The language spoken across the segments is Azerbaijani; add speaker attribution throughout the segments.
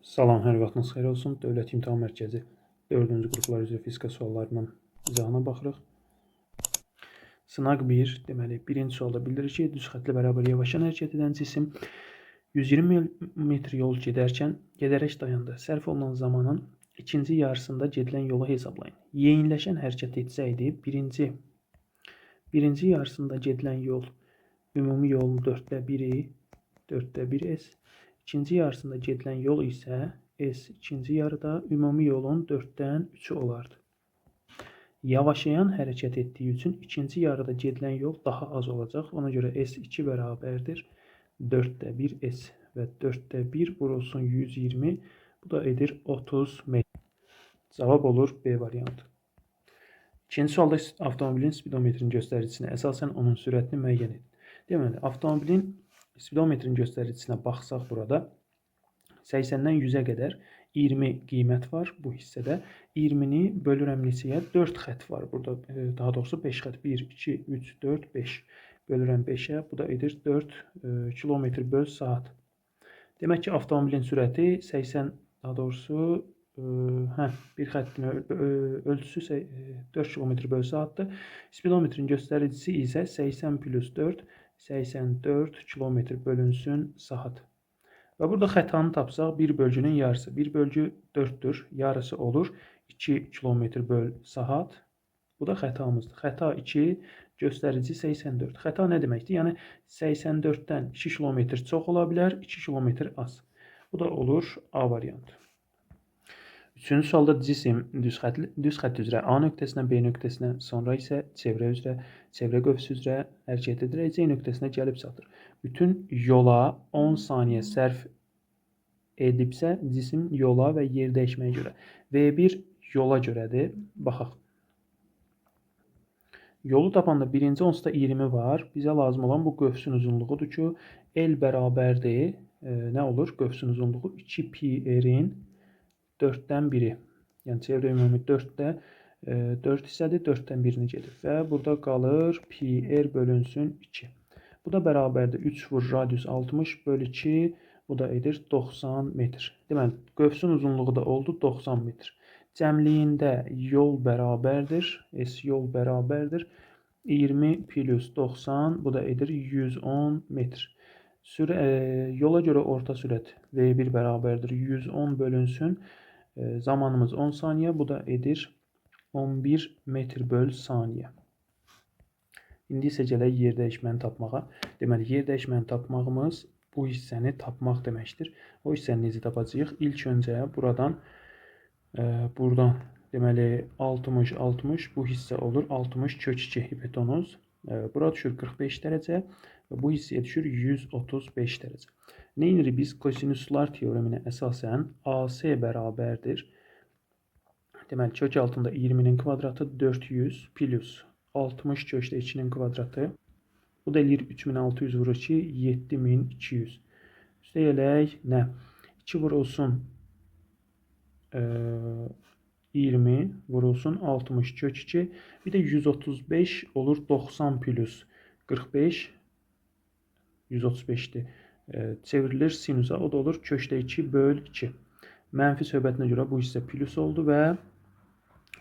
Speaker 1: Salam, hər vaxtınız xeyir olsun. Dövlət İmtahan Mərkəzi 4-cü qruplar üzrə fizika suallarının izahına baxırıq. Sınaq 1, deməli, birinci sualda bildirir ki, düz xətlə bərabər yavaşan hərəkət edən cisim 120 metr yol gedərək dayandı. Sərf olunan zamanın ikinci yarısında gedilən yolu hesablayın. Yeyinləşən hərəkət etsəydi, birinci yarısında gedilən yol ümumi yolun 4/1 S. İkinci yarısında gedilən yol isə S ikinci yarıda ümumi yolun 4/3 olardı. Yavaşayan hərəkət etdiyi üçün ikinci yarıda gedilən yol daha az olacaq. Ona görə S2 bərabərdir 4/1 S və 4/1 vurulsun 120. Bu da edir 30 metr. Cavab olur B variantı. İkinci sualda avtomobilin spidometrinin göstəricisine əsasən onun sürətini müəyyən edin. Deməli, avtomobilin spidometrin göstəricisinə baxsaq burada 80-dən 100-ə qədər 20 qiymət var bu hissədə. 20-ni bölürəm neçəyə? 4 xətt var burada. Daha doğrusu 5 xətt. 1, 2, 3, 4, 5. Bölürəm 5-ə. Bu da edir 4 km/saat. Demək ki, avtomobilin sürəti 80, daha doğrusu bir xəttin ölçüsü 4 km/saatdır. Spidometrin göstəricisi isə 80 plus 4, 84 km bölünsün saat. Və burada xətanı tapsaq 1 bölgünün yarısı. 1 bölgü 4'dür. Yarısı olur 2 km/saat. Bu da xətamızdır. Xəta 2, göstərici 84. Xəta nə deməkdir? Yəni 84-dən 2 km çox ola bilər, 2 km az. Bu da olur A variantı. Üçüncü sualda cisim düz xətt üzrə A nöqtəsinə, B nöqtəsinə, sonra isə çevrə qövsü üzrə hərəkət edərək C nöqtəsinə gəlib çatır. Bütün yola 10 saniyə sərf edibsə, cisim yola və yer dəyişməyə görə. V1 yola görədir. Baxaq. Yolu tapanda birinci onsda 20 var. Bizə lazım olan bu qövsün uzunluğudur ki, L bərabərdir. Nə olur? Qövsün uzunluğu 2 pi r-in 4/1-i. Yəni çevrə ümumi 4-də 4 hissədir, 4/1-ini gedir. Və burada qalır pi r bölünsün 2. Bu da bərabərdir 3 vur radius 60 bölü 2. Bu da edir 90 metr. Deməli, qövsün uzunluğu da oldu 90 metr. Cəmliyində yol bərabərdir. S yol bərabərdir 20 plus 90. Bu da edir 110 metr. Yola görə orta sürət V1 bərabərdir 110 bölünsün. Zamanımız 10 saniyə. Bu da edir 11 metr böl saniyə. İndi isə gələk yer dəyişməni tapmağa. Deməli, yer dəyişməni tapmağımız bu hissəni tapmaq deməkdir. O hissəni necə tapacağıq? İlk öncə buradan deməli 60 bu hissə olur 60 kök 2 hipotenuz. Bura düşür 45 dərəcə və bu hissəyə düşür 135 dərəcə. Neyinirik biz? Kosinuslar teoreminə əsasən AC bərabərdir. Deməli, kök altında 20-nin kvadratı 400 plus 60 kökdə 2-nin kvadratı. Bu da eləyir 3600 vurur ki, 7200. Üstəyələk nə? 2 vurulsun 20 vurulsun 60 kök 2. Bir də 135 olur 90 plus 45. 135'dir. Çevrilir sinusa. O da olur kökdə 2 böl 2. Mənfi söhbətinə görə bu hissə plus oldu və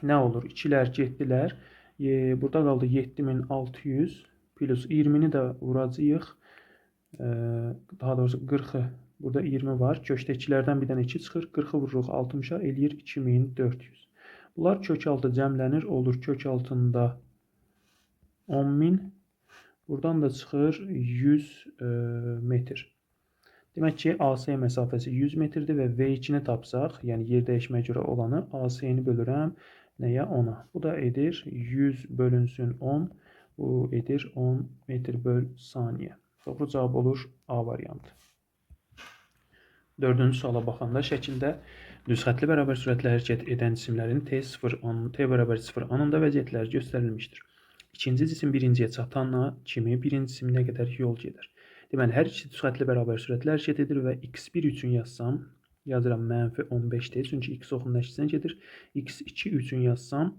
Speaker 1: nə olur? 2'lər getdilər. Burada qaldı 7600 plus 20'ni də vuracağıq. Daha doğrusu 40'ı. Burada 20 var. Kökdə 2'lərdən bir dənə 2 çıxır. 40'ı vururuq 60'a eləyir 2400. Bunlar kök altı cəmlənir. Olur kök altında 10.000. Buradan da çıxır 100 metr. Demək ki, AC məsafəsi 100 metrdir və V2-ni tapsaq, yəni yer dəyişməyə görə olanı AC-ni bölürəm nəyə? 10'a. Bu da edir 100 bölünsün 10. Bu edir 10 metr böl saniyə. Doğru cavab olur A variantı. Dördüncü suala baxanda şəkildə düz xətli bərabər sürətlə hərəkət edən cisimlərin T bərabər 0 anında vəziyyətləri göstərilmişdir. İkinci cisim birinciyə çatana kimi birinci cisim nə qədər yol gedər? Deməli, hər iki düz xətli bərabər sürətlə hərəkət edir və x1 üçün yazsam, yazıram -15-dir, çünki x oxunun nəşisinə gedir. x2 üçün yazsam,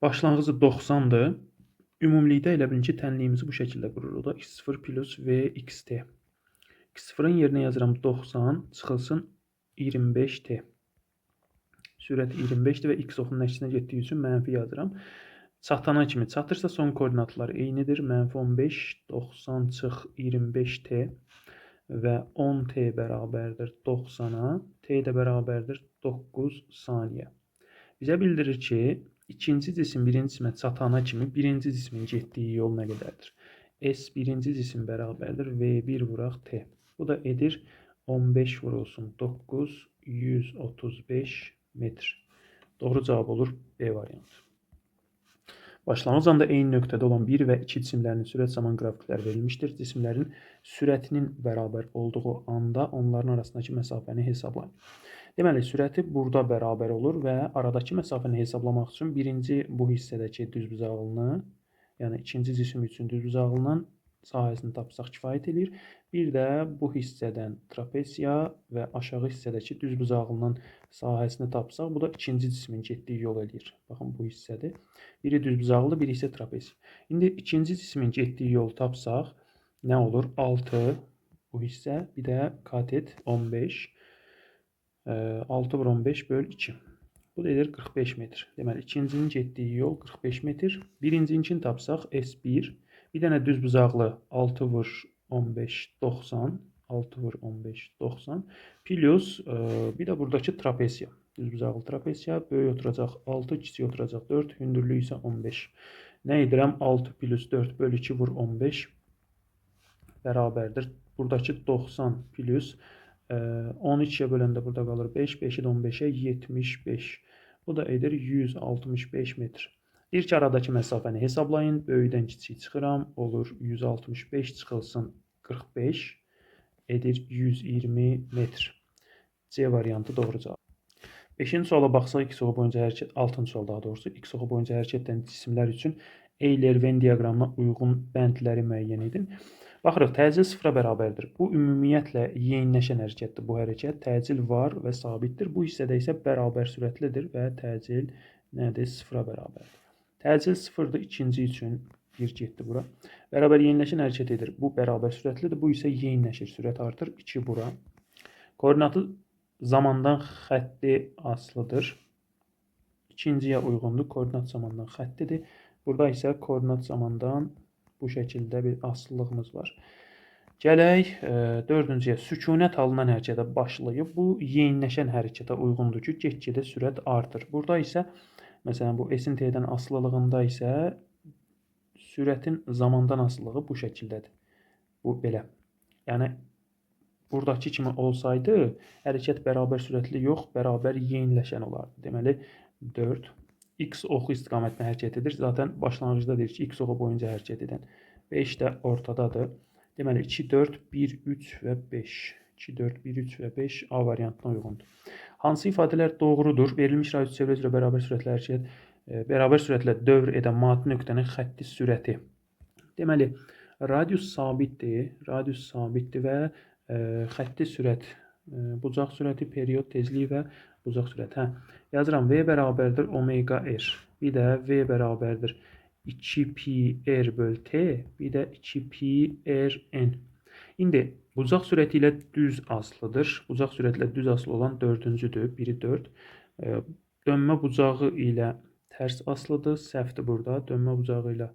Speaker 1: başlanğıcı 90'dır. Ümumilikdə elə bilin ki, tənliyimizi bu şəkildə qururuq. O da x0 plus vxt. x0'ın yerinə yazıram 90, çıxılsın 25t. Sürət 25-dir və x oxunun əksinə getdiyi üçün mənfi yazıram. Çatana kimi çatırsa son koordinatlar eynidir. -15, 90 çıx 25t və 10t bərabərdir 90-a. T də bərabərdir 9 saniyə. Bizə bildirir ki, ikinci cisim birinci cisimə çatana kimi birinci cismin getdiyi yol nə qədərdir? S birinci cisim bərabərdir V1 vuraq T. Bu da edir 15 vurulsun 9, 135 metr. Doğru cavab olur B variantı. Başlanğıc anda eyni nöqtədə olan 1 və 2 cisimlərinin sürət zaman qrafikləri verilmişdir. Cisimlərin sürətinin bərabər olduğu anda onların arasındakı məsafəni hesablayın. Deməli, sürəti burada bərabər olur və aradakı məsafəni hesablamaq üçün birinci bu hissədəki düzbucaqlını, yəni ikinci cisim üçün düzbucaqlının sahəsini tapsaq kifayət edir. Bir də bu hissədən trapeziya və aşağı hissədəki düzbucaqlının sahəsini tapsaq, bu da ikinci cismin getdiyi yol eləyir. Baxın, bu hissədir. Biri düzbucaqlıdır, biri isə trapeziya. İndi ikinci cismin getdiyi yolu tapsaq, nə olur? 6 bu hissə, bir də katet 15. 6 vur 15 böl 2. Bu da edir 45 metr. Deməli, ikincinin getdiyi yol 45 metr. Birincinkini tapsaq S1. Bir dənə düzbucaqlı 6 vur 15 90. 6 vur 15 90. Plus bir də buradakı trapeziya. Düzbucaqlı trapeziya böyük oturacaq 6, kiçik oturacaq 4. Hündürlüyü isə 15. Nə edirəm? 6 plus 4 böl 2 vur 15 bərabərdir. Buradakı 90 plus 12'ye böləndə burada qalır 5. 5'i də 15'e 75. Bu da edir 165 metr. İlk aradakı məsafəni hesablayın. Böyükdən kiçik çıxıram. Olur 165 çıxılsın 45. Edir 120 metr. C variantı doğru cavab. 5-ci suala baxsaq, x oxu boyunca hərəkət, 6-cı sual daha doğrusu, x oxu boyunca hərəkət edən cisimlər üçün Euler-Venn diaqramına uyğun bəndləri müəyyən edin. Baxırıq, təcil sıfıra bərabərdir. Bu ümumiyyətlə yeyinləşən hərəkətdir. Bu hərəkət təcil var və sabitdir. Bu hissədə isə bərabər sürətlidir və təcil nədir? Sıfıra bərabərdir. Təcil sıfırdır ikinci üçün 1 getdi bura. Bərabər yeyinləşən hərəkət edir. Bu bərabər sürətlidir. Bu isə yeyinləşir. Sürət artır 2 bura. Koordinatı zamandan xətti asılıdır. İkinciyə uyğundur. Koordinat zamandan xəttidir. Burada isə koordinat zamandan bu şəkildə bir asılılığımız var. Gələk dördüncüyə. Sükunət alınan hərəkətə başlayıb. Bu yeyinləşən hərəkətə uyğundur ki, get-gedə sürət artır. Burada isə məsələn bu S-in T-dən asılılığında isə sürətin zamandan asılılığı bu şəkildədir. Bu belə. Yəni buradakı kimi olsaydı hərəkət bərabər sürətli yox, bərabər yeyinləşən olardı. Deməli 4 x oxu istiqamətinə hərəkət edir. Zaten başlanğıcda deyir ki, x oxu boyunca hərəkət edən. 5 də ortadadır. Deməli 2, 4, 1, 3 və 5. 2, 4, 1, 3 və 5 A variantına uyğundur. Hansı ifadələr doğrudur? Verilmiş radius çevrə üzrə bərabər sürətlə dövr edən maddi nöqtənin xətti sürəti. Deməli, radius sabitdir. Radius sabitdir və xətti sürət, bucaq sürəti, period tezliyi və bucaq sürəti. Yazıram, V bərabərdir omega r. Bir də V bərabərdir 2pi r böl t. Bir də 2pi r n. İndi bucaq sürəti ilə düz asılıdır. Bucaq sürətlə düz asılı olan dördüncüdür. Biri 4. Dönmə bucağı ilə tərs asılıdır. Səhvdir burada. Dönmə bucağı ilə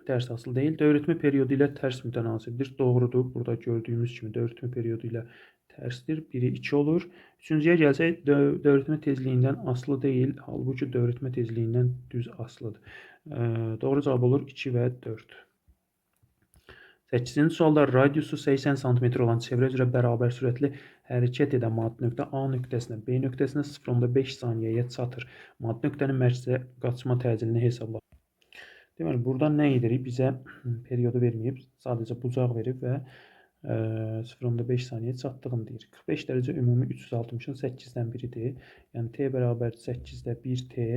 Speaker 1: tərs asılı deyil. Dövrətmə periodu ilə tərs mütənasibdir. Doğrudur. Burada gördüyümüz kimi dövrətmə periodu ilə tərsdir. Biri 2 olur. Üçüncüyə gəlsək, dövrətmə tezliyindən asılı deyil. Halbuki dövrətmə tezliyindən düz asılıdır. Doğru cavab olur 2 və 4. 8-ci sualda radiusu 80 cm olan çevrə üzrə bərabər sürətli hərəkət edən maddi nöqtə A nöqtəsinə, B nöqtəsinə 0,5 saniyəyə çatır. Maddi nöqtənin mərkəzə qaçma təcilini hesabla. Deməli, burada nə edirik? Bizə periodu verməyib, sadəcə bucaq verib və 0,5 saniyə çatdığını deyir. 45 dərəcə ümumi 360-ın 8-dən biridir. Yəni T bərabər 8-də 1T.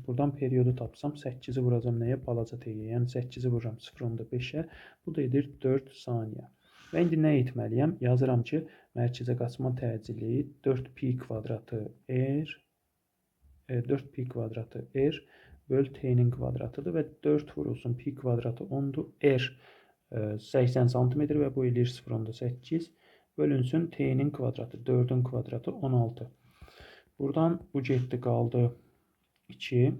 Speaker 1: Buradan periodu tapsam 8-i vuracam nəyə? Balaca T-yə. Yəni 8-i vururam 0,5-ə. Bu da edir 4 saniyə. Və indi nə etməliyəm? Yazıram ki, mərkəzə qaçma təcili 4pi kvadratı r 4pi kvadratı r böl t-nin kvadratıdır və 4 vurulsun pi kvadratı 10'dur. R 80 cm və bu eləyir 0,8. bölünsün t'nin kvadratı. 4'ün kvadratı 16. Buradan bu getdi qaldı 2.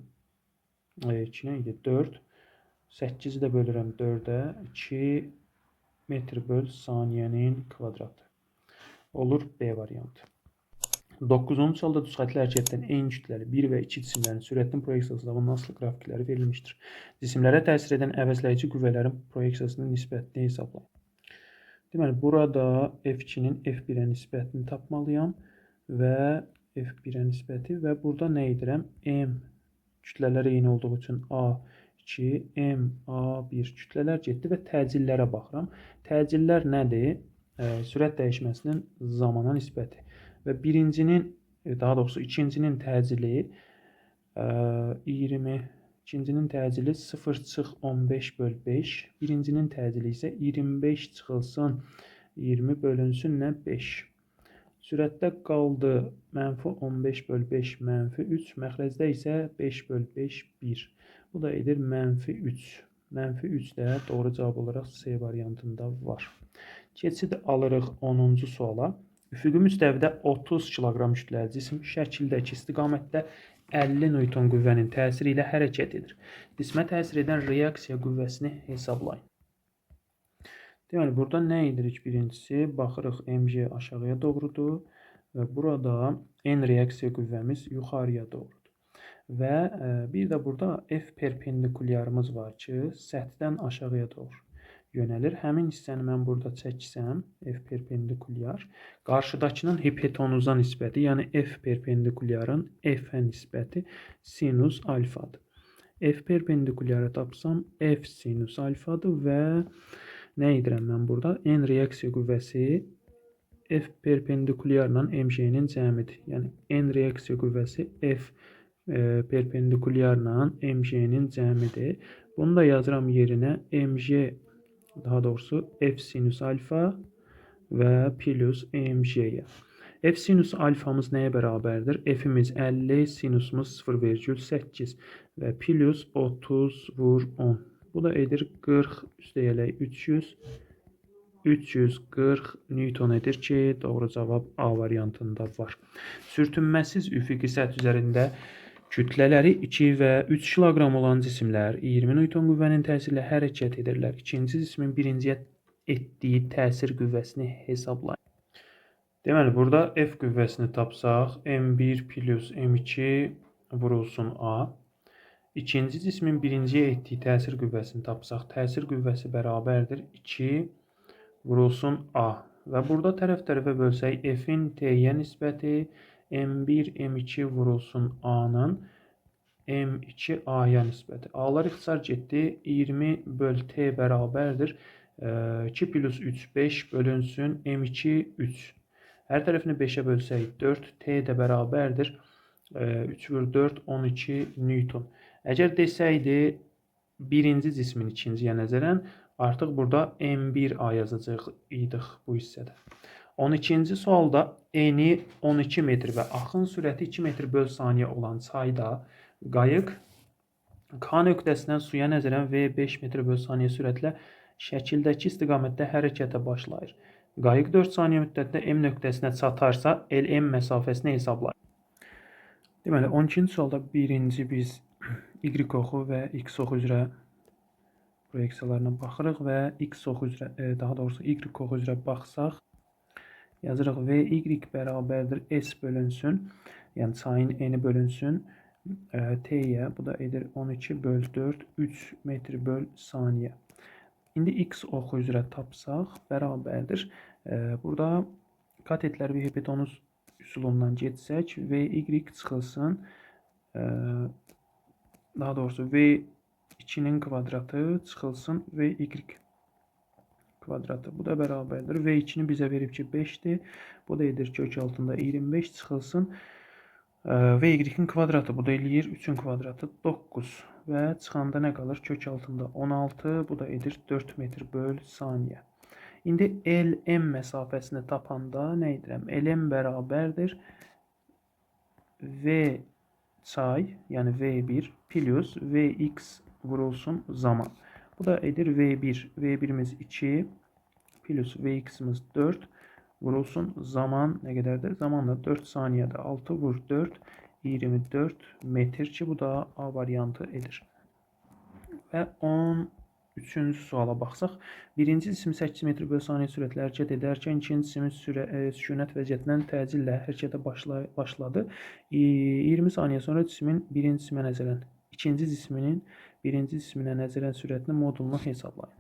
Speaker 1: 2 nə idi? 4. 8-i də bölürəm 4-ə. 2 metr böl saniyenin kvadratı. Olur B variantı. 9-cu sualda düz xətli hərəkətdən eyni kütləli 1 və 2 cisimlərin sürətinin proyeksiyası tabanının asılı qrafikləri verilmişdir. Cisimlərə təsir edən əvəzləyici qüvvələrin proyeksiyasının nisbətini hesablayın. Deməli, burada F2-nin F1-ə nisbətini tapmalıyam və F1-ə nisbəti və burada nə edirəm? M kütlələr eyni olduğu üçün A2, M, A1 kütlələr getdi və təcillərə baxıram. Təcillər nədir? Sürət dəyişməsinin zamana nisbəti. Və birincinin, daha doğrusu ikincinin təcili 20, ikincinin təcili 0,15 böl 5, birincinin təcili isə 25 çıxılsın 20 bölünsün nə 5. Sürətdə qaldı mənfi 15 böl 5 mənfi 3, məxrəcdə isə 5 böl 5 1. Bu da edir mənfi 3. Mənfi 3 də doğru cavab olaraq C variantında var. Keçid alırıq 10-cu suala. Üfüqi müstəvidə 30 kiloqram kütləli cisim şəkildəki istiqamətdə 50 Newton qüvvənin təsiri ilə hərəkət edir. Cismə təsir edən reaksiya qüvvəsini hesablayın. Deməli, burada nə edirik birincisi? Baxırıq mg aşağıya doğrudur və burada N reaksiya qüvvəmiz yuxarıya doğrudur. Və bir də burada F perpendikulyarımız var ki, səthdən aşağıya doğru yönəlir. Həmin hissəni mən burada çəksəm, F perpendikulyar, qarşıdakının hipotenuza nisbəti, yəni F perpendikulyarın F-ə nisbəti sinus alfadır. F perpendikulyarı tapsam, F sinus alfadır və nə edirəm mən burada? N reaksiya qüvvəsi F perpendikulyarla mg-nin cəmidir. Yəni, N reaksiya qüvvəsi F perpendikulyarla mg-nin cəmidir. Bunu da yazıram yerinə mg, daha doğrusu F sinus alfa və plus mg-yə. F sinus alfamız nəyə bərabərdir? F-imiz 50, sinusumuz 0,8 və plus 30 vur 10. Bu da edir 40 üstəyələk 300. 340 Newton edir ki, doğru cavab A variantında var. Sürtünməsiz üfüqi səth üzərində kütlələri 2 və 3 kiloqram olan cisimlər 20 Newton qüvvənin təsiri ilə hərəkət edirlər. İkinci cismin birinciyə etdiyi təsir qüvvəsini hesablayın. Deməli, burada F qüvvəsini tapsaq, M1 plus M2 vurulsun A. İkinci cismin birinciyə etdiyi təsir qüvvəsini tapsaq, təsir qüvvəsi bərabərdir 2 vurulsun A. Və burada tərəf-tərəfə bölsək, F-in T-yə nisbəti M1, M2 vurulsun A-nın M2 A-ya nisbəti. A-lar ixtisar getdi. 20 böl T bərabərdir. 2 plus 3, 5 bölünsün M2, 3. Hər tərəfini 5-ə bölsək 4, T də bərabərdir. 3 vur 4, 12 Newton. Əgər desəydi, birinci cismin ikinciyə nəzərən, artıq burada M1 A yazacaq idik bu hissədə. 12-ci sualda eni 12 metr və axın sürəti 2 metr böl saniyə olan çayda qayıq K nöqtəsindən suya nəzərən V 5 metr böl saniyə sürətlə şəkildəki istiqamətdə hərəkətə başlayır. Qayıq 4 saniyə müddətdə M nöqtəsinə çatarsa, LM məsafəsini hesablayır. Deməli, 12-ci sualda birinci biz Y oxu və X oxu üzrə proyeksiyalarına baxırıq və X oxu üzrə, daha doğrusu Y oxu üzrə baxsaq, yazırıq VY bərabərdir S bölünsün, yəni çayın eni bölünsün T-yə, bu da edir 12 böl 4, 3 metr böl saniyə. İndi X oxu üzrə tapsaq, bərabərdir. Burada katetlər və hipotenuz üsulundan getsək, VY çıxılsın, daha doğrusu V2-nin kvadratı çıxılsın VY kvadratı. Bu da bərabərdir. V2-ni bizə verib ki 5-dir. Bu da edir kök altında 25 çıxılsın. VY-in kvadratı, bu da eləyir 3-ün kvadratı 9. Və çıxanda nə qalır? Kök altında 16. Bu da edir 4 metr böl saniyə. İndi LM məsafəsini tapanda nə edirəm? LM bərabərdir V çay, yəni V1 plus Vx vurulsun zaman. Bu da edir V1. V1'imiz 2 plus Vx'imiz 4 vurulsun. Zaman ne kadardır? Zaman da 4 saniyede 6 vur 4 24 metr ki bu da A variantı edir. Və 13-cü suala baxsaq, birinci cisim 8 metr bölü saniyə sürətlə hərəkət edərkən ikinci cisimin sükunət vəziyyətindən təcillə hərəkətə başladı. 20 saniyə sonra cismin ikinci cisminin birinci cisminə nəzərən sürətinin modulunu hesablayın.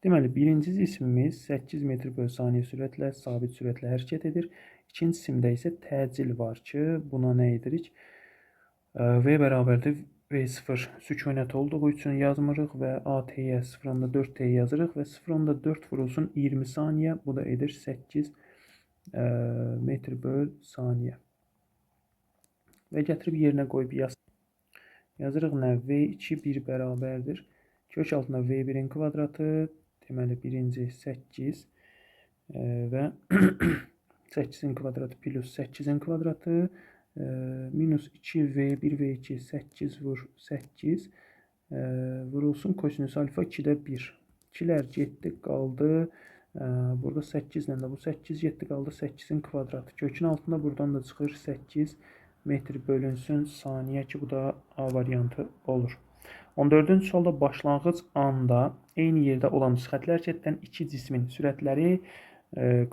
Speaker 1: Deməli, birinci cismimiz 8 metr bölü saniyə sürətlə sabit sürətlə hərəkət edir. İkinci cisimdə isə təcil var ki, buna nə edirik? V bərabərdir V0 sükunət olduğu üçün yazmırıq və AT-yə 0,4T yazırıq və 0,4 vurulsun 20 saniyə. Bu da edir 8 metr bölü saniyə. Və gətirib yerinə qoyub yazırıq nə? V2 1 bərabərdir. Kök altında V1-in kvadratı, deməli birinci 8 və 8-in kvadratı plus 8-in kvadratı minus 2V1 V2 8 vur 8 vurulsun kosinüs alfa 2-də 1. 2'lər getdi qaldı. Burada 8 ilə də bu 8 getdi qaldı 8-in kvadratı. Kökün altında buradan da çıxır 8 metr bölünsün saniyə ki bu da A variantı olur. 14-cü sualda başlanğıc anda eyni yerdə olan xəttlər hərəkətdən iki cismin sürətləri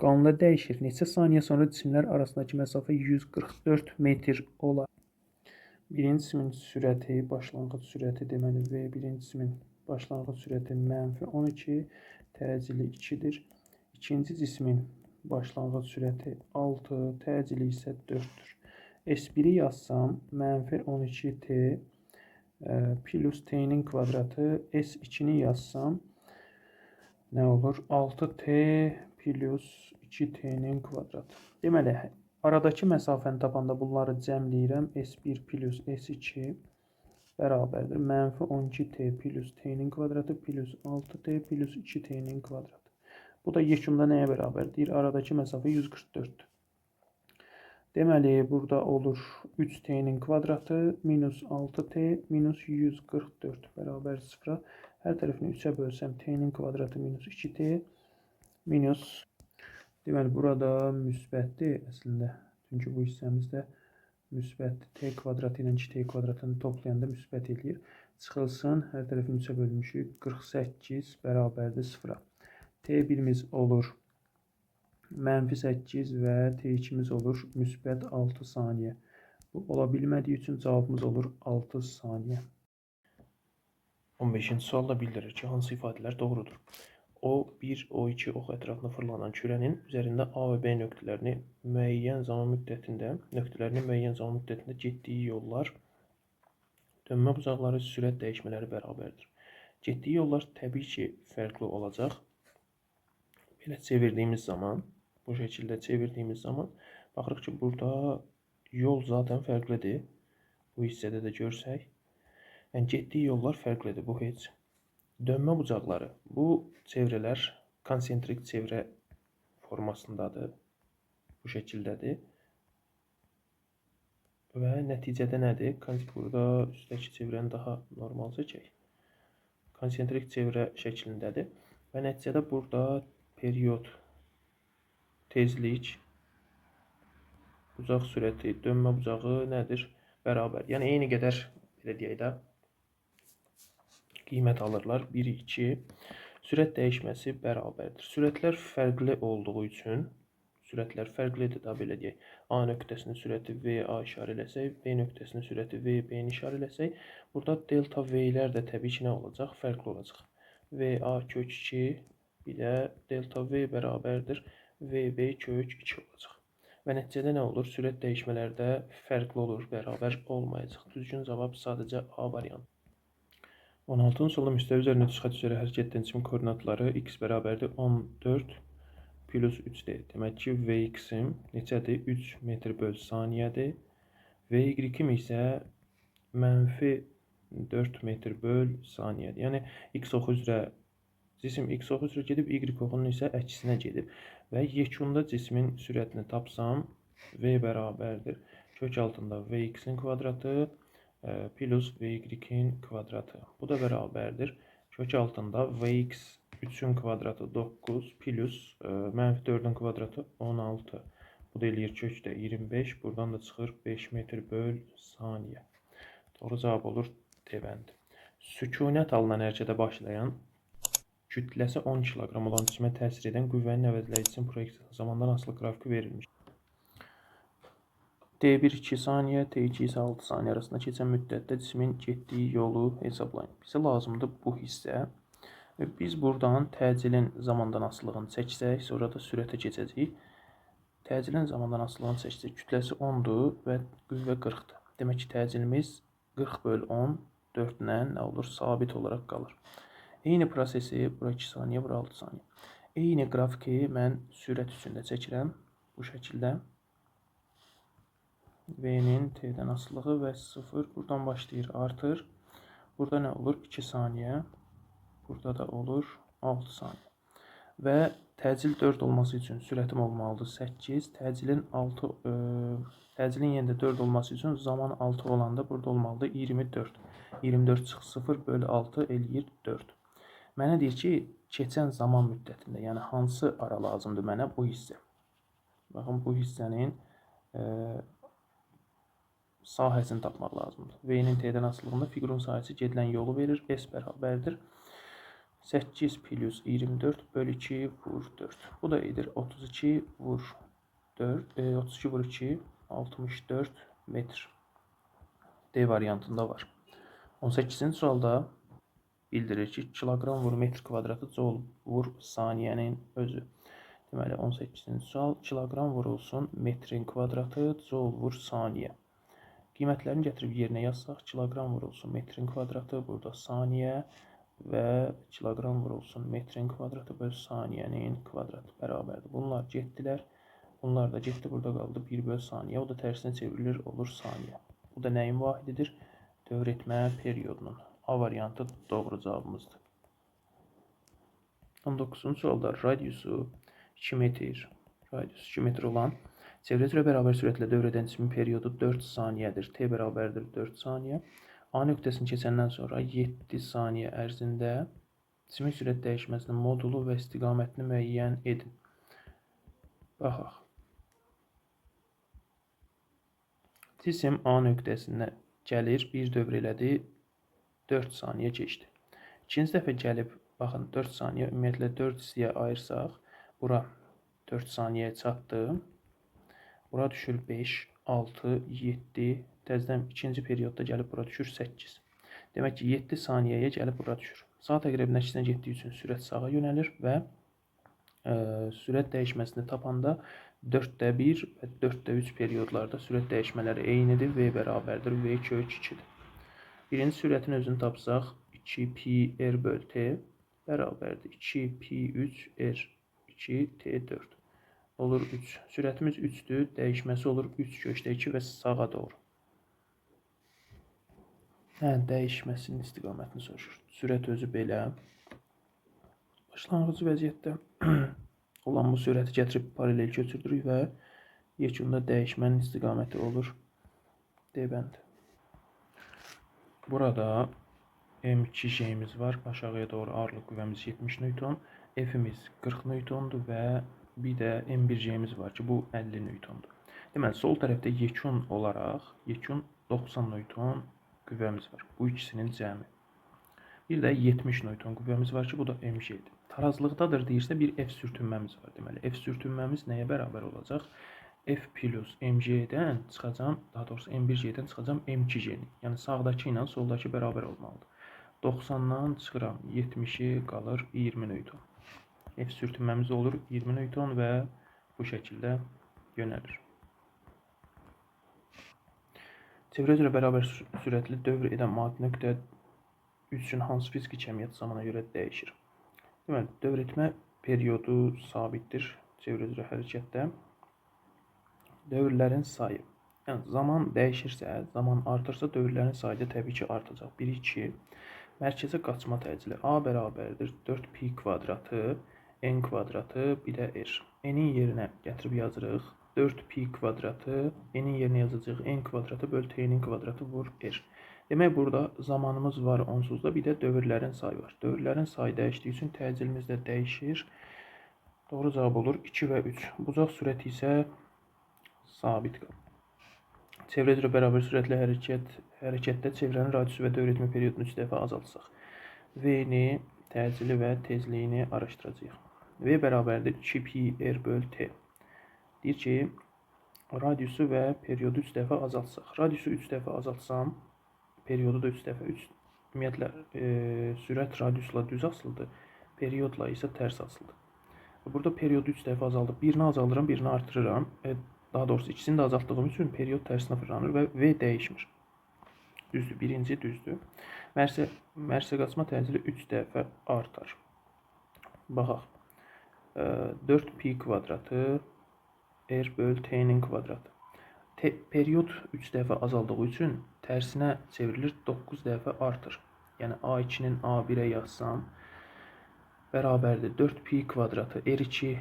Speaker 1: qanunda dəyişir. Neçə saniyə sonra cisimlər arasındakı məsafə 144 metr olar. Birinci cismin sürəti, başlanğıc sürəti deməli V birinci cismin başlanğıc sürəti -12, təcili 2-dir. İkinci cismin başlanğıc sürəti 6, təcili isə 4-dür. S1-i yazsam -12T plus T'nin kvadratı, S2-ni yazsam nə olur? 6T plus 2T'nin kvadratı. Deməli, aradakı məsafəni tapanda bunları cəmləyirəm. S1 plus S2 bərabərdir. -12T plus T'nin kvadratı plus 6T plus 2T'nin kvadratı. Bu da yekunda nəyə bərabərdir? Aradakı məsafə 144'dür. Deməli, burada olur 3T'nin kvadratı minus 6T minus 144 bərabər 0'a. Hər tərəfini 3'ə bölsəm T'nin kvadratı minus 2T minus. Deməli, burada müsbətdir əslində. Çünki bu hissəmizdə müsbətdir. T kvadratı ilə 2T kvadratını toplayanda müsbət eləyir. Çıxılsın, hər tərəfini 3'ə bölmüşük. 48 bərabərdir 0'a. T1'imiz olur -8 və T2'miz olur müsbət 6 saniyə. Bu ola bilmədiyi üçün cavabımız olur 6 saniyə. 15-ci sualda bildirir ki, hansı ifadələr doğrudur? O1, O2 ox ətrafında fırlanan kürənin üzərində A və B nöqtələrini müəyyən zaman müddətində getdiyi yollar dönmə bucaqları sürət dəyişmələri bərabərdir. Getdiyi yollar təbii ki, fərqli olacaq. Belə çevirdiyimiz zaman, bu şəkildə çevirdiyimiz zaman baxırıq ki, burada yol zaten fərqlidir. Bu hissədə də görsək. Yəni, getdiyi yollar fərqlidir, bu heç. Dönmə bucaqları, bu çevrələr konsentrik çevrə formasındadır. Bu şəkildədir. Və nəticədə nədir? Burada üstdəki çevrəni daha normal çəkək. Konsentrik çevrə şəklindədir. Və nəticədə burada period, tezlik, bucaq sürəti, dönmə bucağı nədir? Bərabər. Yəni, eyni qədər, belə deyək də, qiymət alırlar. 1, 2. Sürət dəyişməsi bərabərdir. Sürətlər fərqli olduğu üçün, sürətlər fərqlidir da, belə deyək. A nöqtəsinin sürəti VA işarə eləsək, B nöqtəsinin sürəti VB-ni işarə eləsək, burada delta V-lər də təbii ki, nə olacaq? Fərqli olacaq. VA kök 2 ilə delta V bərabərdir. VB kök 2 olacaq. Və nəticədə nə olur? Sürət dəyişmələrdə fərqli olur, bərabər olmayacaq. Düzgün cavab sadəcə A variantı. 16-cı sualda müstəvi üzərində düz xətt üzrə hərəkət edən cisim koordinatları x bərabərdir 14 plus 3-dir. Demək ki, Vx-im neçədir? 3 metr bölü saniyədir. Vy-im isə -4 metr bölü saniyədir. Yəni, x oxu üzrə cisim x oxu üzrə gedib, y oxunun isə əksinə gedib. Və yekunda cismin sürətini tapsam, v bərabərdir. Kök altında vx-in kvadratı plus vy-in kvadratı. Bu da bərabərdir. Kök altında vx 3'ün kvadratı 9 plus mənfi 4'ün kvadratı 16. Bu da eləyir kökdə 25. Buradan da çıxır 5 metr böl saniyə. Doğru cavab olur D bəndi. Sükunət alınan hərəkətə başlayan, kütləsi 10 kiloqram olan cisimə təsir edən qüvvənin əvəzləyicisinin proyeksiyası zamandan asılı qrafiki verilmiş. D1 2 saniyə, T2 isə 6 saniyə arasında keçən müddətdə cismin getdiyi yolu hesablayın. Bizə lazımdır bu hissə. Biz buradan təcilin zamandan asılılığını çəksək, sonra da sürətə keçəcəyik. Təcilin zamandan asılılığını çəksək, kütləsi 10'dur və qüvvə 40'dır. Demək ki, təcilimiz 40 böl 10, 4-lə nə olur? Sabit olaraq qalır. Eyni prosesi, bura 2 saniyə, bura 6 saniyə. Eyni qrafiki mən sürət üstündə çəkirəm. Bu şəkildə. V'nin T'dən asılılığı və 0 buradan başlayır, artır. Burada nə olur? 2 saniyə. Burada da olur 6 saniyə. Və təcil 4 olması üçün sürətim olmalıdır 8. Təcilin yenə də 4 olması üçün zaman 6 olanda burada olmalıdır 24. 24 çıx 0 bölü 6 eləyir 4. Mənə deyir ki, keçən zaman müddətində, yəni hansı ara lazımdır mənə bu hissə. Baxın, bu hissənin sahəsini tapmaq lazımdır. V'nin T'dən asılılığında fiqurun sahəsi gedilən yolu verir. S bərabərdir 8 plus 24 bölü 2 vur 4. Bu da edir 32 vur 4. 32 vur 2 64 metr. D variantında var. 18-ci sualda bildirir ki, kilogram vur metr kvadratı joule vur saniyənin özü. Deməli, 18-ci sual kilogram vurulsun metrin kvadratı joule vur saniyə. Qiymətlərini gətirib yerinə yazsaq, kilogram vurulsun metrin kvadratı, burada saniyə və kilogram vurulsun metrin kvadratı böl saniyənin kvadratı bərabərdir. Bunlar getdilər. Bunlar da getdi, burada qaldı 1 böl saniyə. O da tərsinə çevrilir, olur saniyə. Bu da nəyin vahididir? Dövr etmə periyodunun. A variantı doğru cavabımızdır. 19-cu sualda radiusu 2 metr, radius 2 metr olan çevrə üzrə bərabər sürətlə dövr edən cismin periyodu 4 saniyədir. T bərabərdir 4 saniyə. A nöqtəsini keçəndən sonra 7 saniyə ərzində cismin sürət dəyişməsinin modulu və istiqamətini müəyyən edin. Baxaq. Cisim A nöqtəsinə gəlir, bir dövr elədi, 4 saniyə keçdi. İkinci dəfə gəlib, baxın 4 saniyə, ümumiyyətlə 4 hissəyə ayırsaq, bura 4 saniyəyə çatdı. Bura düşür 5, 6, 7, təzədən ikinci periyodda gəlib bura düşür 8. Demək ki, 7 saniyəyə gəlib bura düşür. Saat əqrəbinin əksinə getdiyi üçün sürət sağa yönəlir və sürət dəyişməsini tapanda 4/1 və 4/3 periyodlarda sürət dəyişmələri eynidir. V bərabərdir, V kök 2'dir. Birinci sürətin özünü tapsaq, 2 pi r böl t bərabərdir. 2 pi 3 r 2 t 4. Olur 3. Sürətimiz 3'dür. Dəyişməsi olur 3 kökdə 2 və sağa doğru. Dəyişməsinin istiqamətini soruşur. Sürət özü belə. Başlanğıcı vəziyyətdə olan bu sürəti gətirib paralel köçürdürük və yekunda dəyişmənin istiqaməti olur D bəndi. Burada M2 şeyimiz var. Aşağıya doğru ağırlıq qüvvəmiz 70 Newton. F'imiz 40 Newtondur və bir də M1 şeyimiz var ki, bu 50 Newtondur. Deməli, sol tərəfdə yekun olaraq 90 Newton qüvvəmiz var. Bu ikisinin cəmi. Bir də 70 Newton qüvvəmiz var ki, bu da MG-dir. Tarazlıqdadır deyirsə bir F sürtünməmiz var. Deməli, F sürtünməmiz nəyə bərabər olacaq? F plus MG-dən çıxacam, daha doğrusu M1G-dən çıxacam M2G-ni. Yəni sağdakı ilə soldakı bərabər olmalıdır. 90'dan çıxıram 70'i qalır 20 Newton. F sürtünməmiz olur 20 Newton və bu şəkildə yönəlir. Çevrə üzrə bərabər sürətli dövr edən maddi nöqtə üçün hansı fiziki kəmiyyət zamana görə dəyişir? Deməli, dövr etmə periyodu sabitdir çevrə üzrə hərəkətdə. Dövrlərin sayı. Yəni, zaman dəyişirsə, zaman artırsa, dövrlərin sayı da təbii ki artacaq. 1, 2. Mərkəzə qaçma təcili A bərabərdir 4 pi kvadratı, n kvadratı, bir də r. N'in yerinə gətirib yazırıq. 4 pi kvadratı, n'in yerinə yazacağıq n kvadratı böl t'nin kvadratı vur r. Demək burada zamanımız var onsuzda, bir də dövrlərin sayı var. Dövrlərin sayı dəyişdiyi üçün təcilimiz də dəyişir. Doğru cavab olur 2 və 3. Bucaq sürəti isə sabit qalır. Çevrə üzrə bərabər sürətlə hərəkətdə çevrənin radiusu və dövr etmə periyodunu 3 dəfə azaltsaq. V-ni, təcili və tezliyini araşdıracağıq. V bərabərdir 2πr böl t. Deyir ki, radiusu və periodu 3 dəfə azaltsaq. Radiusu 3 dəfə azaltsam, periodu da 3 dəfə. Ümumiyyətlə, sürət radiusla düz asılıdır, periodla isə tərs asılıdır. Burada periodu 3 dəfə azaldıb, birini azalıram, birini artırıram. Daha doğrusu ikisini də azaltdığım üçün period tərsinə fırlanır və V dəyişmir. Düzdür, birinci düzdür. Mərsə qaçma təcili 3 dəfə artar. Baxaq. 4π kvadratı r böl t-nin kvadratı. Period 3 dəfə azaldığı üçün tərsinə çevrilir, 9 dəfə artır. Yəni A2-nin A1-ə yazsam, bərabərdir 4π kvadratı r2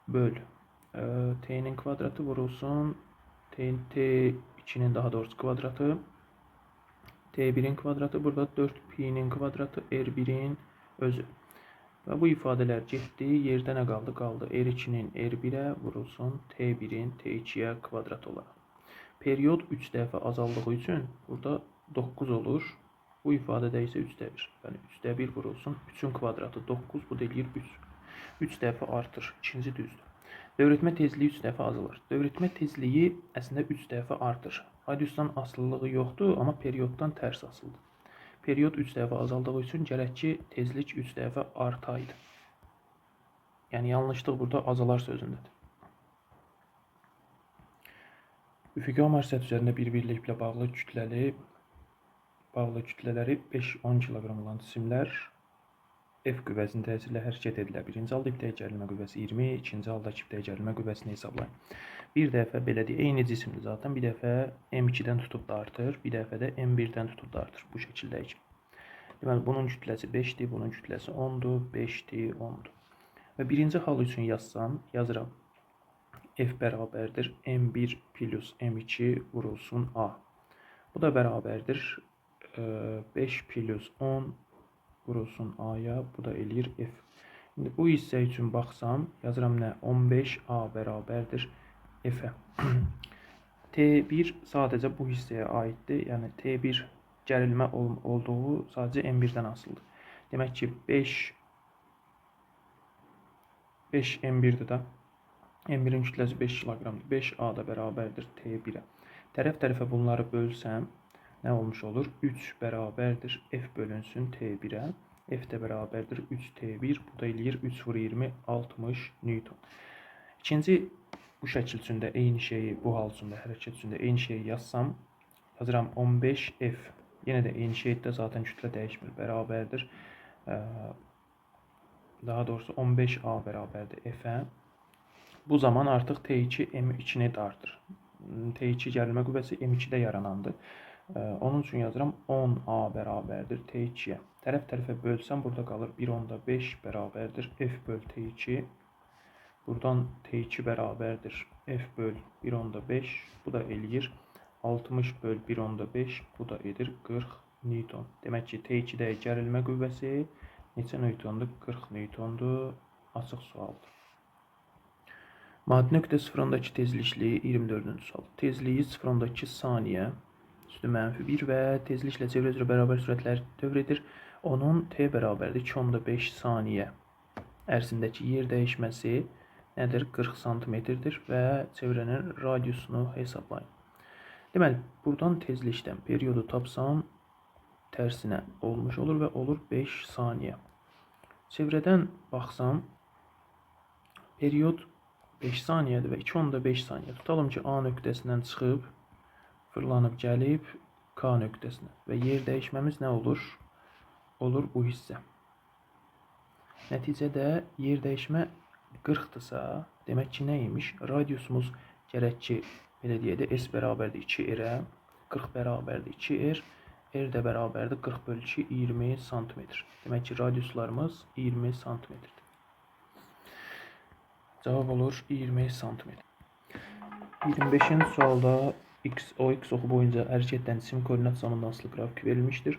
Speaker 1: böl t-nin kvadratı vurulsun, t2-nin daha doğrusu kvadratı, t1-in kvadratı, burada 4π-nin kvadratı, r1-in özü. Və bu ifadələr getdi, yerdə nə qaldı? Qaldı r2-nin r1-ə vurulsun, t1-in t2-yə kvadrat olaraq. Period 3 dəfə azaldığı üçün burada 9 olur. Bu ifadədə isə 3də 1. Yəni 3də 1 vurulsun, 3-ün kvadratı 9, bu da eləyir 3. 3 dəfə artır, ikinci düzdür. Dövrətmə tezliyi 3 dəfə azalır. Dövrətmə tezliyi əslində 3 dəfə artır. Radiusdan asılılığı yoxdur, amma perioddan tərs asılıdır. Period 3 dəfə azaldığı üçün gərək ki, tezlik 3 dəfə artaydı. Yəni yanlışlıq burada azalar sözündədir. Üfüqi amarsət üzərində bir birliklə bağlı kütlələri 5-10 kiloqram olan cisimlər F qüvvəsinin təsirlə hərəkət edilə. Birinci halda kütləyə gərilmə qüvvəsi 20, ikinci halda kütləyə gərilmə qüvvəsini hesablayın. Bir dəfə belə deyək, eyni cisimdir zaten. Bir dəfə M2-dən tutub da artır, bir dəfə də M1-dən tutub da artır. Bu şəkildəyik. Deməli, bunun kütləsi 5-dir, bunun kütləsi 10-dur, 5-dir, 10-dur. Və birinci hal üçün yazsam, yazıram. F bərabərdir M1 plus M2 vurulsun A. Bu da bərabərdir 5 plus 10 vurulsun A-ya, bu da eləyir F. Şimdi bu hissə üçün baxsam, yazıram nə? 15A bərabərdir F-ə. T1 sadəcə bu hissəyə aiddir. Yəni T1 gərilmə olduğu sadəcə M1-dən asılıdır. Demək ki, 5 M1-dir də. M1-in kütləsi 5 kiloqramdır. 5A da bərabərdir T1-ə. Tərəf-tərəfə bunları bölsəm, nə olmuş olur? 3 bərabərdir F bölünsün T1-ə. F də bərabərdir 3T1. Bu da eləyir 3 vur 20, 60 Newton. İkinci bu şəkil üçün də eyni şeyi, bu hal üçün də, hərəkət üçün də eyni şeyi yazsam, yazıram 15F. Yenə də eyni şeydə zaten kütlə dəyişmir. Bərabərdir. Daha doğrusu 15A bərabərdir F-ə. Bu zaman artıq T2 M2-ni də artır. T2 gərilmə qüvvəsi M2-də yaranandır. Onun üçün yazıram 10A bərabərdir T2-yə. Tərəf-tərəfə bölsəm, burada qalır 1/5 bərabərdir F böl T2. Buradan T2 bərabərdir F böl 1/5. Bu da eləyir 60 böl 1/5. Bu da edir 40 Newton. Demək ki, T2-də gərilmə qüvvəsi neçə Newtondur? 40 Newtondur. Açıq sualdır. Maddi nöqtə sıfırındakı tezlikli 24-cü sual. Tezliyi sıfırındakı saniyə üstü -1 və tezliklə çevrə üzrə bərabər sürətlər dövr edir. Onun T bərabərdir 2/5 saniyə ərzindəki yer dəyişməsi nədir? 40 santimetrdir və çevrənin radiusunu hesablayın. Deməli, buradan tezlikdən periodu tapsam, tərsinə olmuş olur və olur 5 saniyə. Çevrədən baxsam, period 5 saniyədir və 2/5 saniyə. Tutalım ki, A nöqtəsindən çıxıb, fırlanıb gəlib K nöqtəsinə və yer dəyişməmiz nə olur? Olur bu hissə. Nəticədə yer dəyişmə 40-dırsa, demək ki, nəymiş? Radiusumuz gərək ki, belə deyək də, S bərabərdir 2R-ə, 40 bərabərdir 2R, R də bərabərdir 40 bölü 2, 20 santimetr. Demək ki, radiuslarımız 20 santimetrdir. Cavab olur 20 santimetr. 25-ci sualda o x oxu boyunca hərəkət edən cisim koordinat zamandan asılı qrafik verilmişdir.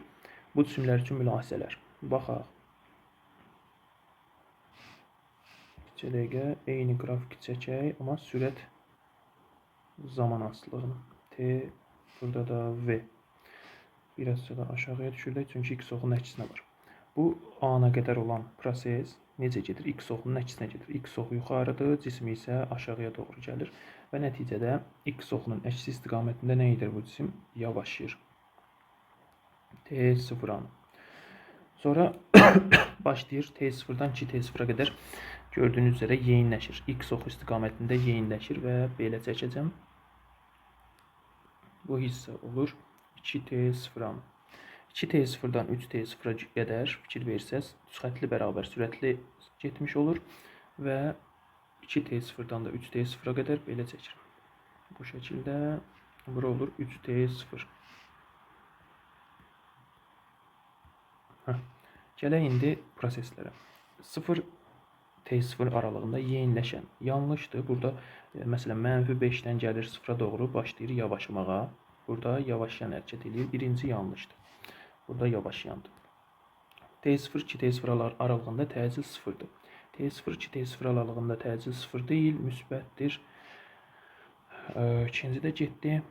Speaker 1: Bu cisimlər üçün mülahizələr. Baxaq. 2 dəqiqə eyni qrafik çəkək, amma sürət zaman asılılığını. T, burada da V. Biraz da aşağıya düşürdük, çünki x oxunun əksinə var. Bu ana qədər olan proses necə gedir? X oxunun əksinə gedir. X oxu yuxarıdır, cisim isə aşağıya doğru gəlir və nəticədə x oxunun əksi istiqamətində nə edir bu cisim? Yavaşlayır. T0 anı. Sonra başlayır T0-dan 2T0-a qədər gördüyünüz üzrə yeyinləşir. X oxu istiqamətində yeyinləşir və belə çəkəcəm. Bu hissə olur 2T0 anı. 2T0-dan 3T0-a qədər fikir versəz, düz xətli bərabər sürətli getmiş olur və 2T0-dan da 3T0-a qədər belə çəkir. Bu şəkildə bura olur 3T0. Gələk indi proseslərə. 0T0 aralığında yeyinləşən yanlışdır. Burada məsələn -5-dən gəlir 0-a doğru başlayır yavaşlamağa. Burada yavaşlayan hərəkət edir. Birinci yanlışdır. Burada yavaşlayandır. T0 2T0 aralığında təcil 0-dır. T0 2T0 aralığında təcil 0 deyil, müsbətdir. İkincidə getdi.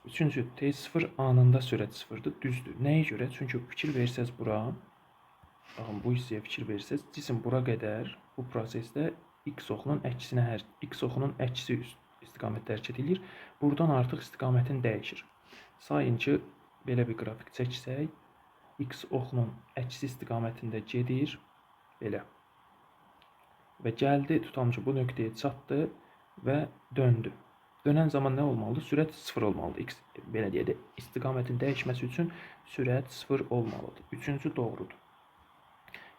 Speaker 1: Üçüncü T0 anında sürət 0-dır, düzdür. Nəyə görə? Çünki fikir versəz bura, baxın bu hissəyə fikir versəz, cisim bura qədər bu prosesdə x oxunun əksi istiqamətdə hərəkət edir. Buradan artıq istiqamətin dəyişir. Sayın ki, belə bir qrafik çəksək, x oxunun əksi istiqamətində gedir, belə. Və gəldi, tutalım ki, bu nöqtəyə çatdı və döndü. Dönən zaman nə olmalıdır? Sürət 0 olmalıdır. Belə deyək, istiqamətin dəyişməsi üçün sürət 0 olmalıdır. Üçüncü doğrudur.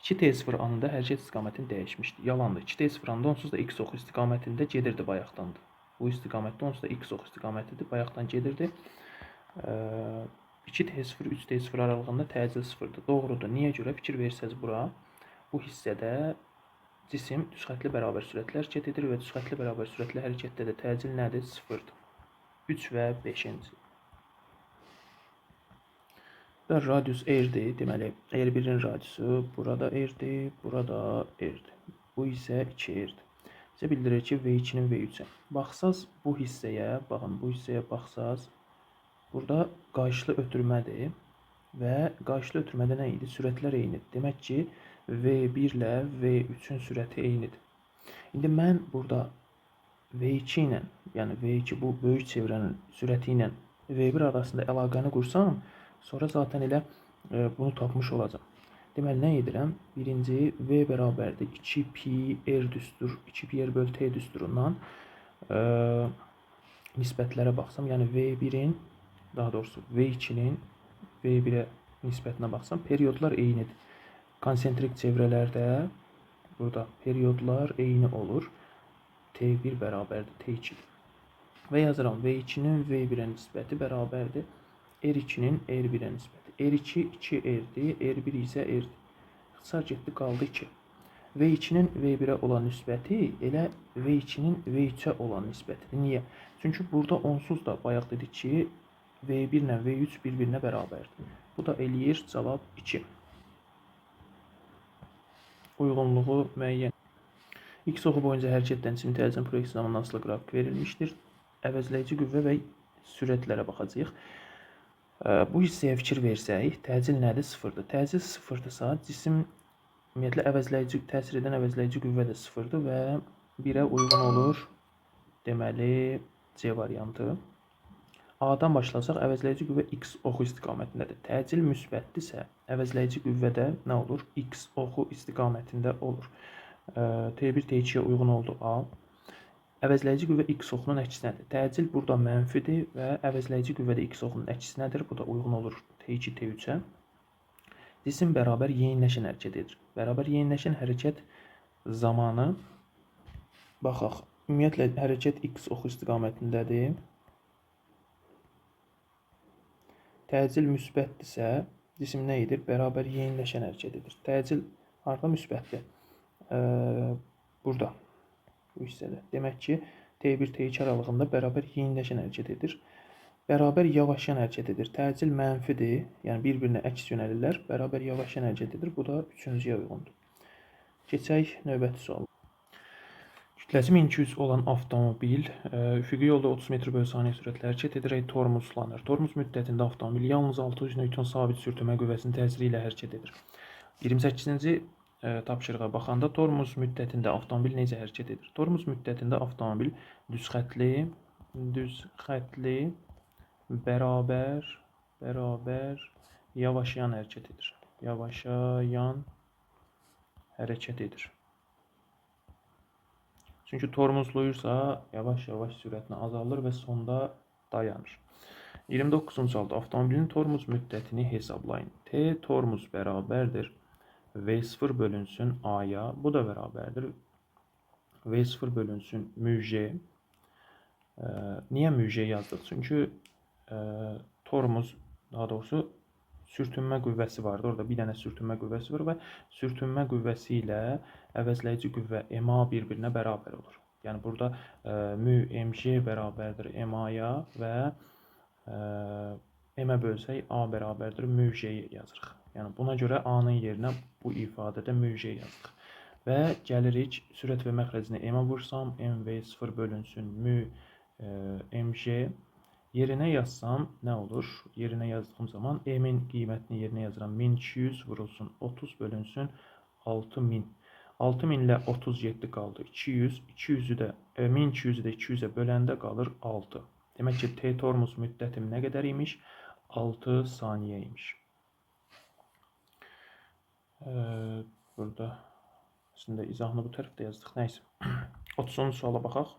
Speaker 1: 2T0 anında hərəkət istiqamətini dəyişmişdir. Yalandır. 2T0 anında onsuz da x oxu istiqamətində gedirdi bayaqdandır. Bu istiqamətdə onsuz da x oxu istiqamətidir, bayaqdan gedirdi. 2T0, 3T0 aralığında təcil 0-dır. Doğrudur. Niyə görə? Fikir versəz bura, bu hissədə cisim düzxətli bərabər sürətlə hərəkət edir və düzxətli bərabər sürətlə hərəkətdə də təcil nədir? 0-dır. 3 və 5-ci. Və radius R-dir. Deməli, R1-in radiusu burada R-dir, burada R-dir. Bu isə 2R-dir. Bizə bildirir ki, V2-nin V3-ə. Baxsaz bu hissəyə, baxın, bu hissəyə baxsaz, burada qayışlı ötürmədir və qayışlı ötürmədə nə idi? Sürətlər eynidir. Demək ki, V1 ilə V3-ün sürəti eynidir. İndi mən burada V2 ilə, yəni V2 bu böyük çevrənin sürəti ilə V1 arasında əlaqəni qursam, sonra zaten elə bunu tapmış olacam. Deməli, nə edirəm? Birinci V bərabərdir 2pi R düstur, 2pi R bölü T düsturundan nisbətlərə baxsam, yəni V1-in, daha doğrusu V2-nin V1-ə nisbətinə baxsam, periodlar eynidir. Konsentrik çevrələrdə burada periodlar eyni olur. T1 bərabərdir T2. Və yazıram V2-nin V1-ə nisbəti bərabərdir R2-nin R1-ə nisbəti. R2 2R'dir, R1 isə R'dir. İxtisar getdi, qaldı 2. V2-nin V1-ə olan nisbəti elə V2-nin V3-ə olan nisbətidir. Niyə? Çünki burada onsuz da bayaq dedik ki, V1 ilə V3 bir-birinə bərabərdir. Bu da eləyir cavab 2. Uyğunluğu müəyyən. X oxu boyunca hərəkət edən cisim təcil proyeksiya zamanı asılı qrafik verilmişdir. Əvəzləyici qüvvə və sürətlərə baxacağıq. Bu hissəyə fikir versək, təcil nədir? 0-dır. Təcil 0-dırsa, cisim ümumiyyətlə təsir edən əvəzləyici qüvvə də 0-dır və 1-ə uyğun olur. Deməli, C variantı. A-dan başlasaq, əvəzləyici qüvvə x oxu istiqamətindədir. Təcil müsbətdirsə, əvəzləyici qüvvə də nə olur? X oxu istiqamətində olur. T1, T2-yə uyğun oldu A. Əvəzləyici qüvvə x oxunun əksinədir. Təcil burada mənfidir və əvəzləyici qüvvə də x oxunun əksinədir. Bu da uyğun olur T2, T3-ə. Cisim bərabər yeyinləşən hərəkət edir. Bərabər yeyinləşən hərəkət zamanı, baxaq, ümumiyyətlə hərəkət x oxu istiqamətindədir. Təcil müsbətdirsə, cisim nə edir? Bərabər yeyinləşən hərəkət edir. Təcil harda müsbətdir? Burada, bu hissədə. Demək ki, T1, T2 aralığında bərabər yeyinləşən hərəkət edir. Bərabər yavaşayan hərəkət edir. Təcil mənfidir, yəni bir-birinə əks yönəlirlər. Bərabər yavaşayan hərəkət edir. Bu da üçüncüyə uyğundur. Keçək növbəti suala. Kütləsi 1200 olan avtomobil üfüqi yolda 30 metr/saniyə sürətlə hərəkət edərək tormozlanır. Tormoz müddətində avtomobil yalnız 600 Newton sabit sürtünmə qüvvəsinin təsiri ilə hərəkət edir. 28-ci tapşırığa baxanda tormoz müddətində avtomobil necə hərəkət edir? Tormoz müddətində avtomobil düz xətli bərabər yavaşayan hərəkət edir. Yavaşayan hərəkət edir. Çünki tormozluyursa yavaş-yavaş sürətini azalır və sonda dayanır. 29-cu sualda avtomobilin tormoz müddətini hesablayın. T tormoz bərabərdir V0 bölünsün A-ya. Bu da bərabərdir V0 bölünsün müj. Niyə müj yazdıq? Çünki tormoz, daha doğrusu sürtünmə qüvvəsi vardır. Orada bir dənə sürtünmə qüvvəsi var və sürtünmə qüvvəsi ilə əvəzləyici qüvvə MA bir-birinə bərabər olur. Yəni burada MJ bərabərdir MA-ya və M-ə bölsək A bərabərdir müj-yə yazırıq. Yəni buna görə A-nın yerinə bu ifadədə müj yazırıq. Və gəlirik sürət və məxrəcini M-ə vursam, MV0 bölünsün MJ. Yerinə yazsam nə olur? Yerinə yazdığım zaman M-in qiymətini yerinə yazıram. 1200 vurulsun 30 bölünsün 6000. 6000 ilə 37 qaldı. 200. 1200-ü də 200-ə böləndə qalır 6. Demək ki, T tormoz müddətim nə qədər imiş? 6 saniyə imiş. Burada əslində izahını bu tərəfdə yazdıq. Nəysə. 30-cu suala baxaq.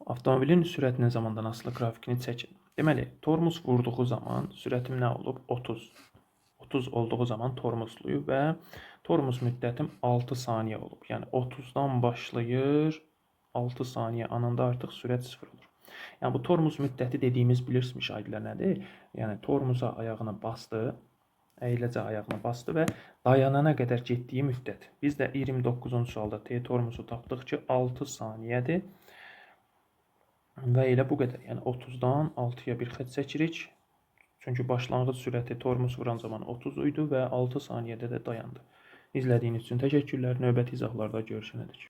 Speaker 1: Avtomobilin sürətinin zamandan asılı qrafikini çəkin. Deməli, tormoz vurduğu zaman sürətim nə olub? 30. 30 olduğu zaman tormozluyum və tormoz müddətim 6 saniyə olub. Yəni 30-dan başlayır, 6 saniyə anında artıq sürət 0 olur. Yəni bu tormoz müddəti dediyimiz bilirsiniz müşahidələr nədir? Yəni tormoza ayağını bastı, əyiləcə ayağını bastı və dayanana qədər getdiyi müddət. Biz də 29-cu sualda T tormozu tapdıq ki, 6 saniyədir. Və elə bu qədər. Yəni 30-dan 6-ya bir xətt çəkirik. Çünki başlanğıc sürəti tormoz vuran zaman 30 idi və 6 saniyədə də dayandı. İzlədiyiniz üçün təşəkkürlər. Növbəti izahlarda görüşənədək.